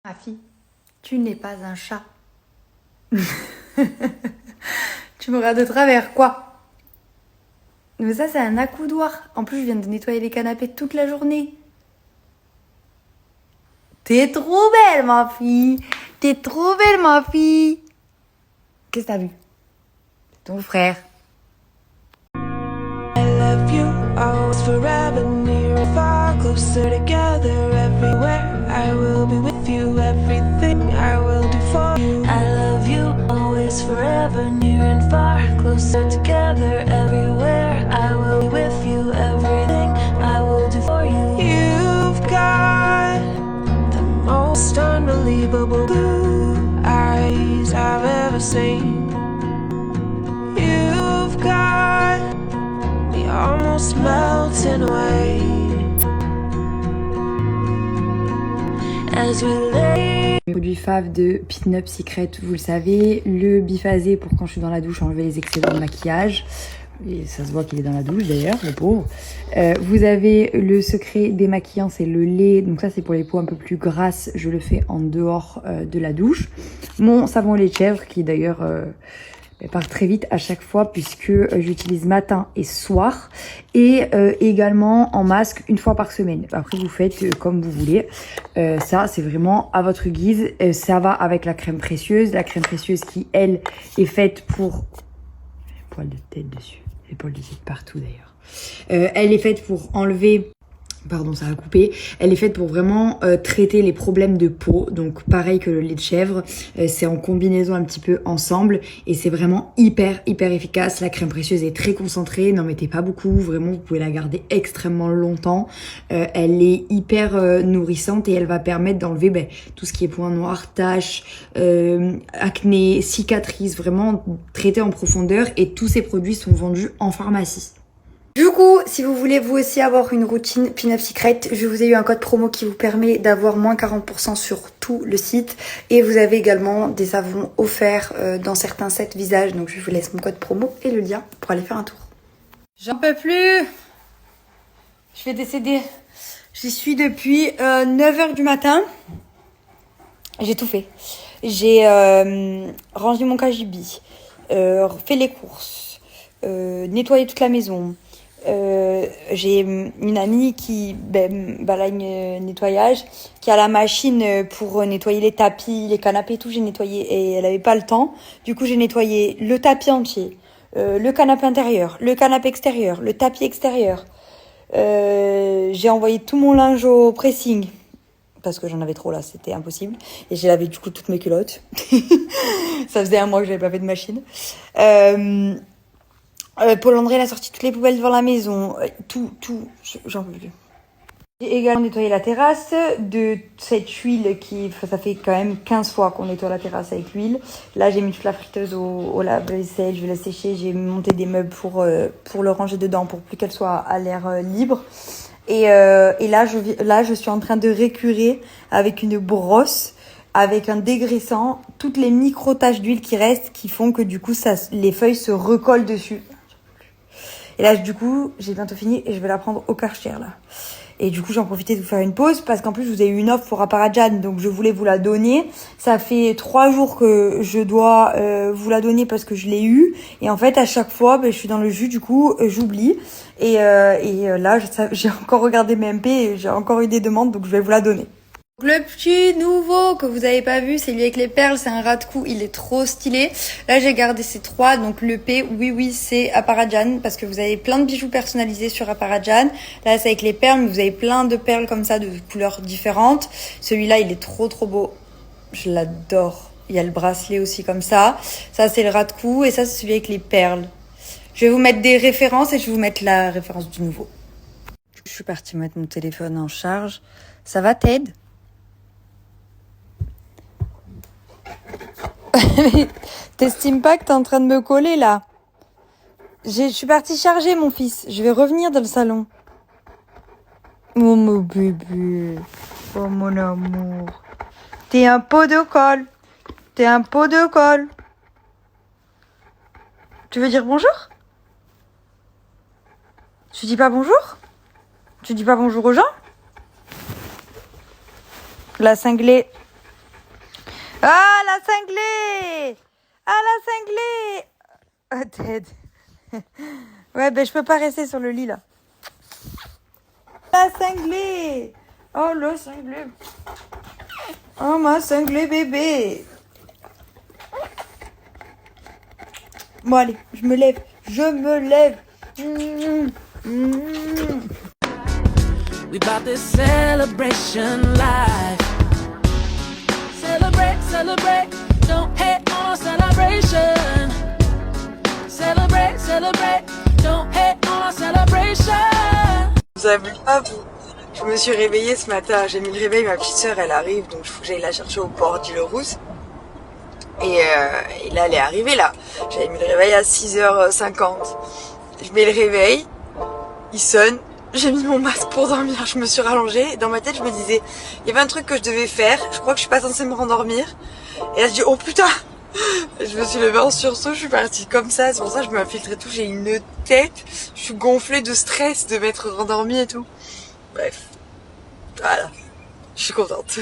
Ma fille, tu n'es pas un chat. Tu me regardes de travers, quoi? Mais ça, c'est un accoudoir. En plus, je viens de nettoyer les canapés toute la journée. T'es trop belle, ma fille. T'es trop belle, ma fille. Qu'est-ce que t'as vu? Ton frère. I love you, always forever, near and far, closer together, everywhere. I will be with you, everything I will do for you. I love you, always forever, near and far, closer together, everywhere. I will be with you, everything I will do for you. You've got the most unbelievable blue eyes I've ever seen. You've got me almost melting away as we lay. Le produit fave de Pin Up Secret, vous le savez, le biphasé pour quand je suis dans la douche enlever les excédents de maquillage. Et ça se voit qu'il est dans la douche d'ailleurs, le pauvre. Vous avez le secret démaquillant, c'est le lait. Donc ça c'est pour les peaux un peu plus grasses, je le fais en dehors de la douche. Mon savon au lait de chèvre qui d'ailleurs part très vite à chaque fois puisque j'utilise matin et soir. Et également en masque une fois par semaine. Après vous faites comme vous voulez. Ça c'est vraiment à votre guise. Ça va avec la crème précieuse. La crème précieuse qui elle est faite pour... poils de tête dessus. Les poils de tête partout d'ailleurs. Elle est faite pour enlever... Pardon, ça a coupé. Elle est faite pour vraiment traiter les problèmes de peau. Donc pareil que le lait de chèvre, c'est en combinaison un petit peu ensemble. Et c'est vraiment hyper efficace. La crème précieuse est très concentrée. N'en mettez pas beaucoup. Vraiment, vous pouvez la garder extrêmement longtemps. Elle est hyper nourrissante et elle va permettre d'enlever tout ce qui est points noirs, taches, acné, cicatrices. Vraiment traité en profondeur. Et tous ces produits sont vendus en pharmacie. Du coup, si vous voulez vous aussi avoir une routine Pin Up Secret, je vous ai eu un code promo qui vous permet d'avoir moins 40% sur tout le site. Et vous avez également des savons offerts dans certains sets visage. Donc je vous laisse mon code promo et le lien pour aller faire un tour. J'en peux plus. Je vais décéder. J'y suis depuis 9h du matin. J'ai tout fait. J'ai rangé mon cagibi, fait les courses, nettoyé toute la maison. J'ai une amie qui balagne nettoyage, qui a la machine pour nettoyer les tapis, les canapés et tout. J'ai nettoyé et elle avait pas le temps. Du coup, j'ai nettoyé le tapis entier, le canapé intérieur, le canapé extérieur, le tapis extérieur. J'ai envoyé tout mon linge au pressing parce que j'en avais trop là, c'était impossible. Et j'ai lavé du coup toutes mes culottes. Ça faisait un mois que j'avais pas fait de machine. Paul André, il a sorti toutes les poubelles devant la maison. J'en peux plus. J'ai également nettoyé la terrasse de cette huile qui... Ça fait quand même 15 fois qu'on nettoie la terrasse avec l'huile. Là, j'ai mis toute la friteuse au lave-vaisselle. Je vais la sécher. J'ai monté des meubles pour le ranger dedans pour plus qu'elle soit à l'air libre. Et là, je suis en train de récurer avec une brosse, avec un dégraissant, toutes les micro-taches d'huile qui restent, qui font que du coup, les feuilles se recollent dessus. Et là, du coup, j'ai bientôt fini et je vais la prendre au Karcher, là. Et du coup, j'en profitais de vous faire une pause parce qu'en plus, je vous ai eu une offre pour Aparajan, donc je voulais vous la donner. Ça fait 3 jours que je dois vous la donner parce que je l'ai eu. Et en fait, à chaque fois, je suis dans le jus, du coup, j'oublie. Et là, j'ai encore regardé mes MP et j'ai encore eu des demandes, donc je vais vous la donner. Le petit nouveau que vous avez pas vu, c'est lui avec les perles, c'est un rat de cou, il est trop stylé. Là, j'ai gardé ces 3, donc le P, oui, c'est Aparajan, parce que vous avez plein de bijoux personnalisés sur Aparajan. Là, c'est avec les perles, mais vous avez plein de perles comme ça, de couleurs différentes. Celui-là, il est trop beau. Je l'adore. Il y a le bracelet aussi comme ça. Ça, c'est le rat de cou, et ça, c'est celui avec les perles. Je vais vous mettre des références et je vais vous mettre la référence du nouveau. Je suis partie mettre mon téléphone en charge. Ça va, Ted? T'estimes pas que t'es en train de me coller là? Je suis partie charger mon fils. Je vais revenir dans le salon. Oh mon bébé. Oh mon amour. T'es un pot de colle. T'es un pot de colle. Tu veux dire bonjour? Tu dis pas bonjour? Tu dis pas bonjour aux gens? La cinglée. Ah, la cinglée! Ah, la cinglée! Oh, Ted. Ouais, ben je peux pas rester sur le lit, là. La cinglée! Oh, le cinglé! Oh, ma cinglée bébé! Bon, allez, je me lève. Je me lève. We bout this celebration life. Celebrate, celebrate, don't hate on our celebration. Celebrate, celebrate, don't hate on our celebration. Vous avez vu pas, vous? Je me suis réveillée ce matin, j'ai mis le réveil, ma petite soeur elle arrive, donc il faut que j'aille la chercher au port d'Île-Rousse. Et là elle est arrivée là. J'avais mis le réveil à 6h50. Je mets le réveil, il sonne, j'ai mis mon masque pour dormir, je me suis rallongée. Dans ma tête je me disais, il y avait un truc que je devais faire, je crois que je suis pas censée me rendormir. Et là je dis, oh putain! Je me suis levée en sursaut, je suis partie comme ça, c'est pour ça que je me filtre et tout, j'ai une tête, je suis gonflée de stress de m'être rendormie et tout. Bref, voilà, je suis contente.